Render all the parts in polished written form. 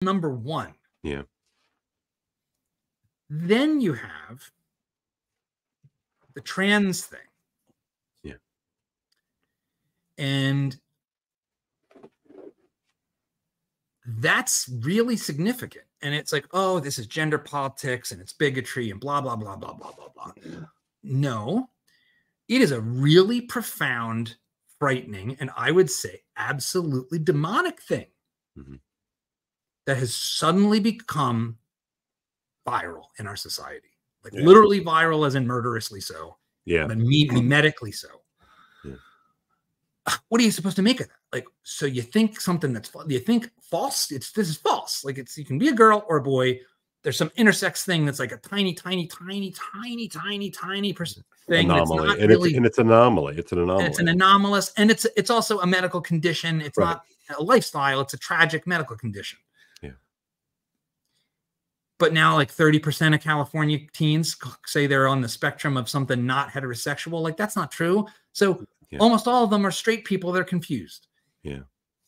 number one. Yeah. Then you have the trans thing. Yeah. And that's really significant. And it's like, oh, this is gender politics and it's bigotry and blah, blah, blah, blah, blah, blah, blah. No, it is a really profound, frightening, and I would say absolutely demonic thing that has suddenly become viral in our society. Like literally viral as in murderously so. Yeah. But memetically so. Yeah. What are you supposed to make of that? Like, so you think something that's you think false? This is false. Like you can be a girl or a boy. There's some intersex thing that's like a tiny percent thing. Anomaly. It's and, really, it's an anomaly. It's an anomaly. It's an anomalous, and it's also a medical condition. It's not a lifestyle. It's a tragic medical condition. Yeah. But now like 30% of California teens say they're on the spectrum of something not heterosexual. Like that's not true. So almost all of them are straight people. They're confused. Yeah.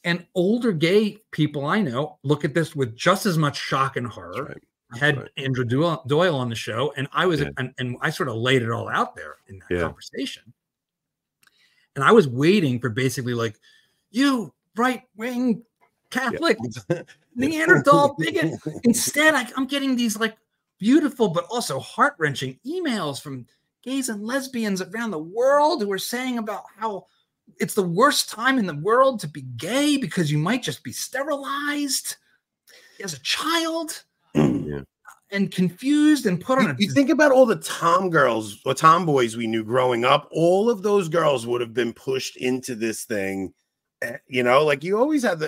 And older gay people I know look at this with just as much shock and horror. I had Andrew Doyle on the show, and I was and I sort of laid it all out there in that conversation. And I was waiting for basically like, you right-wing Catholic Neanderthal bigot. Instead, I'm getting these like beautiful but also heart-wrenching emails from gays and lesbians around the world who are saying about how it's the worst time in the world to be gay because you might just be sterilized as a child. And confused and put on you think about all the girls or tomboys we knew growing up, all of those girls would have been pushed into this thing. You know, like you always have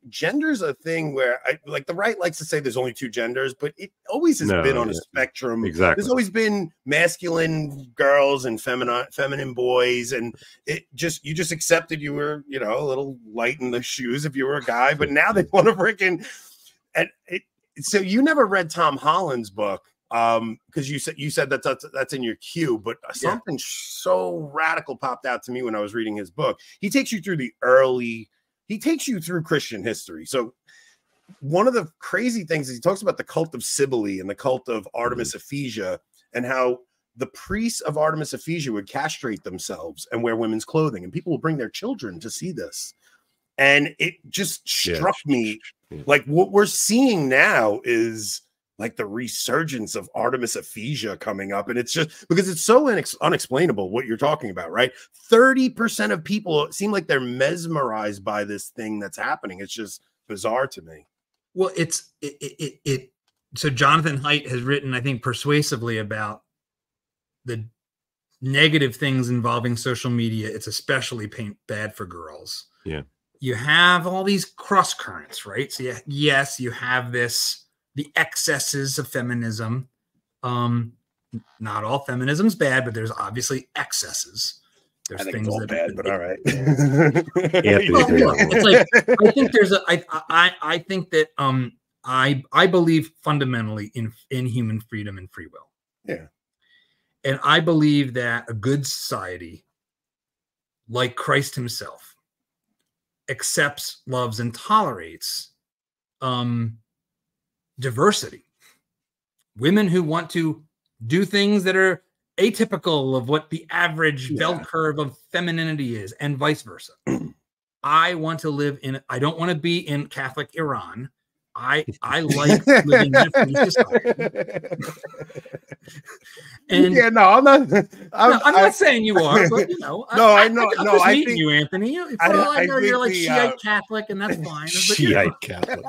gender's a thing where like the right likes to say there's only two genders, but it always has been on a spectrum. Exactly. There's always been masculine girls and feminine boys, and you just accepted you were, you know, a little light in the shoes if you were a guy, but now they want to freaking so you never read Tom Holland's book because you said that's in your queue, but something so radical popped out to me when I was reading his book. He takes you through Christian history. So one of the crazy things is he talks about the cult of Cybele and the cult of Artemis Ephesia and how the priests of Artemis Ephesia would castrate themselves and wear women's clothing, and people will bring their children to see this. And it just struck me like what we're seeing now is like the resurgence of Artemis Ephesia coming up. And it's just because it's so unexplainable what you're talking about, right? 30% of people seem like they're mesmerized by this thing that's happening. It's just bizarre to me. Well, so Jonathan Haidt has written, I think, persuasively about the negative things involving social media. It's especially bad for girls. Yeah. You have all these cross currents, right? So yes, you have the excesses of feminism. Not all feminism's bad, but there's obviously excesses. There's things it's all that bad, but all right. It's like I think that I believe fundamentally in human freedom and free will. Yeah. And I believe that a good society, like Christ himself, accepts, loves, and tolerates diversity. Women who want to do things that are atypical of what the average bell curve of femininity is, and vice versa. I want to live I don't want to be in Catholic Iran. I like living in a free society. And I'm not. I'm not saying you are, but you know. I know. I think you, Anthony. For all I know, you're like Shiite Catholic, and that's fine. Shiite Catholic.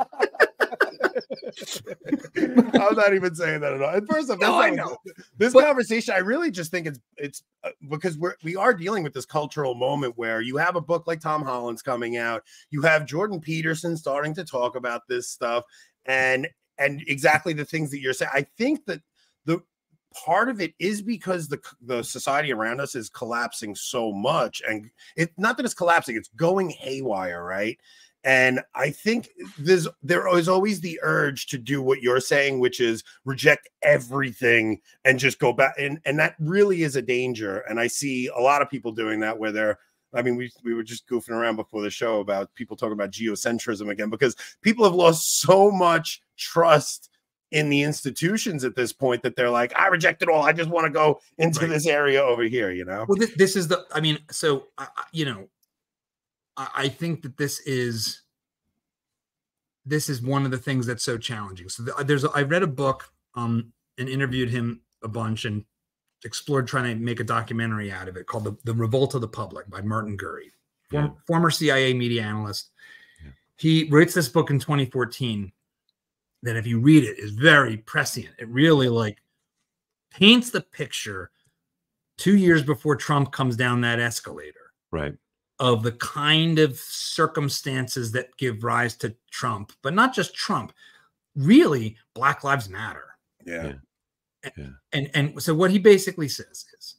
I'm not even saying that at all. At first, I know this conversation. I really just think it's because we are dealing with this cultural moment where you have a book like Tom Holland's coming out. You have Jordan Peterson starting to talk about this stuff, and exactly the things that you're saying. I think that the part of it is because the society around us is collapsing so much, and it's not that it's collapsing; it's going haywire, right? And I think there is always the urge to do what you're saying, which is reject everything and just go back. And that really is a danger. And I see a lot of people doing that where they're I mean, we were just goofing around before the show about people talking about geocentrism again, because people have lost so much trust in the institutions at this point that they're like, I reject it all. I just want to go into this area over here, you know? Well, this is the, I mean, so, you know, I think that this is one of the things that's so challenging. So I read a book and interviewed him a bunch and explored trying to make a documentary out of it called The Revolt of the Public by Martin Gurry, former CIA media analyst. Yeah. He writes this book in 2014 that, if you read it, is very prescient. It really like paints the picture 2 years before Trump comes down that escalator. Right. Of the kind of circumstances that give rise to Trump, but not just Trump, really Black Lives Matter. Yeah. And so what he basically says is,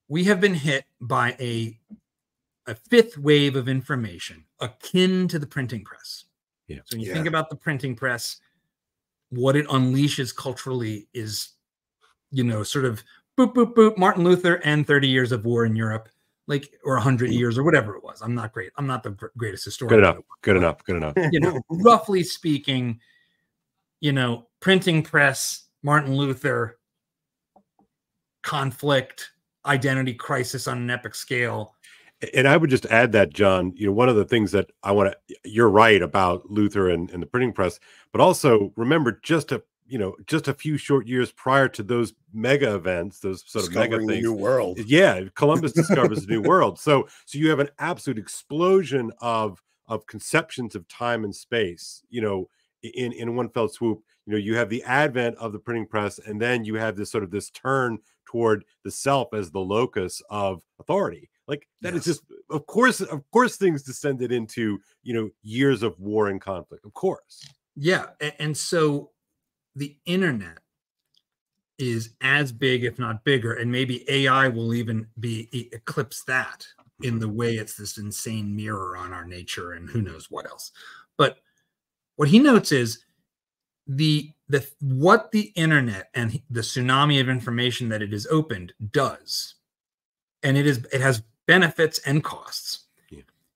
we have been hit by a fifth wave of information akin to the printing press. Yeah. So when you think about the printing press, what it unleashes culturally is, you know, sort of boop, boop, boop, Martin Luther and 30 years of war in Europe. Like, or 100 years or whatever it was. I'm not great. I'm not the greatest historian. Good enough. You know, roughly speaking, you know, printing press, Martin Luther, conflict, identity crisis on an epic scale. And I would just add that, John, you know, one of the things that I want to, you're right about Luther and the printing press, but also remember just a few short years prior to those mega events, those sort of mega things. The new world. Yeah, Columbus discovers a new world. So you have an absolute explosion of conceptions of time and space, you know, in one fell swoop. You know, you have the advent of the printing press, and then you have this sort of this turn toward the self as the locus of authority. Like that is just, of course, things descended into, you know, years of war and conflict, of course. Yeah, and so the internet is as big, if not bigger, and maybe AI will even eclipse that in the way it's this insane mirror on our nature and who knows what else. But what he notes is what the internet and the tsunami of information that it has opened does, and it has benefits and costs,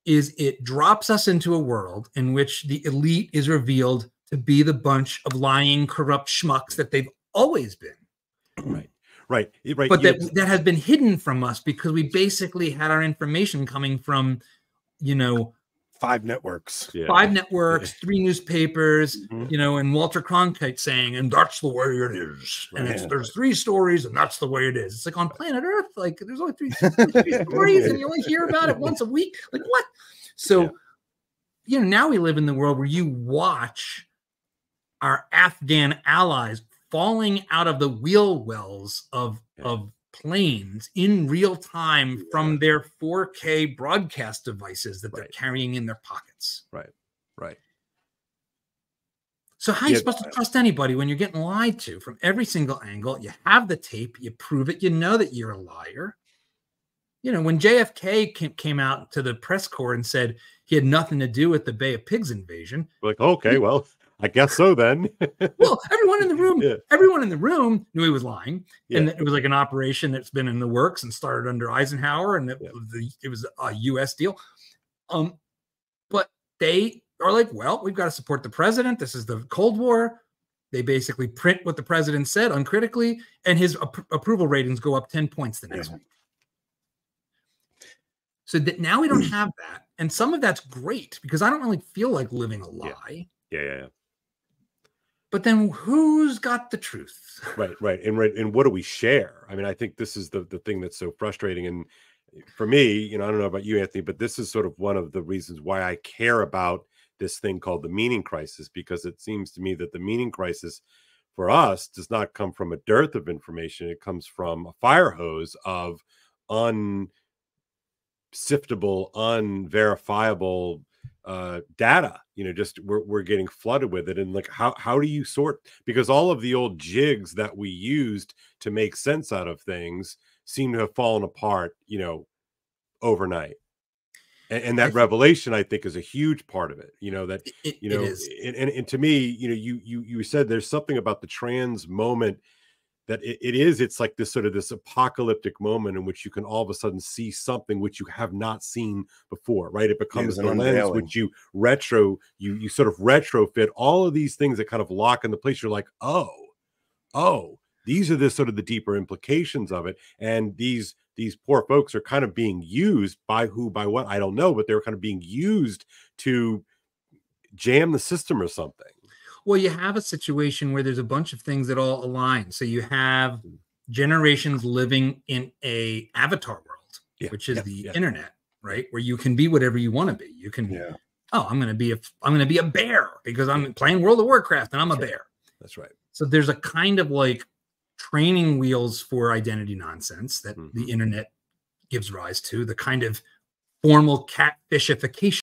is it drops us into a world in which the elite is revealed to be the bunch of lying, corrupt schmucks that they've always been. Right. But that has been hidden from us because we basically had our information coming from, you know, 5 networks, 3 newspapers, you know, and Walter Cronkite saying, and that's the way it is. And there's 3 stories, and that's the way it is. It's like on planet Earth, like there's only 3 stories, and you only hear about it once a week. Like what? So, you know, now we live in the world where you watch our Afghan allies falling out of the wheel wells of planes in real time from their 4K broadcast devices that they're carrying in their pockets. Right. So how are you supposed to trust anybody when you're getting lied to from every single angle? You have the tape, you prove it, you know that you're a liar. You know, when JFK came out to the press corps and said he had nothing to do with the Bay of Pigs invasion. We're like, okay, well, I guess so then. Well, everyone in the room knew he was lying, and it was like an operation that's been in the works and started under Eisenhower, and it was a U.S. deal. But they are like, well, we've got to support the president. This is the Cold War. They basically print what the president said uncritically, and his approval ratings go up 10 points the next week. So that now we don't have that, and some of that's great because I don't really feel like living a lie. Yeah. But then who's got the truth? Right. And what do we share? I mean, I think this is the thing that's so frustrating. And for me, you know, I don't know about you, Anthony, but this is sort of one of the reasons why I care about this thing called the meaning crisis, because it seems to me that the meaning crisis for us does not come from a dearth of information. It comes from a fire hose of unsiftable, unverifiable data. You know, just we're getting flooded with it. And like, how do you sort, because all of the old jigs that we used to make sense out of things seem to have fallen apart, you know, overnight. And that revelation, I think, is a huge part of it. You know, that and to me, you know, you said there's something about the trans moment that it's like this sort of this apocalyptic moment in which you can all of a sudden see something which you have not seen before, right? It becomes the lens which you sort of retrofit all of these things that kind of lock into place. You're like, oh, these are the sort of the deeper implications of it. And these poor folks are kind of being used by what, I don't know, but they're kind of being used to jam the system or something. Well, you have a situation where there's a bunch of things that all align. So you have generations living in a avatar world, which is the internet, right? Where you can be whatever you want to be. You can, I'm going to be a bear because I'm playing World of Warcraft and I'm a bear. That's right. So there's a kind of like training wheels for identity nonsense that the internet gives rise to, the kind of formal catfishification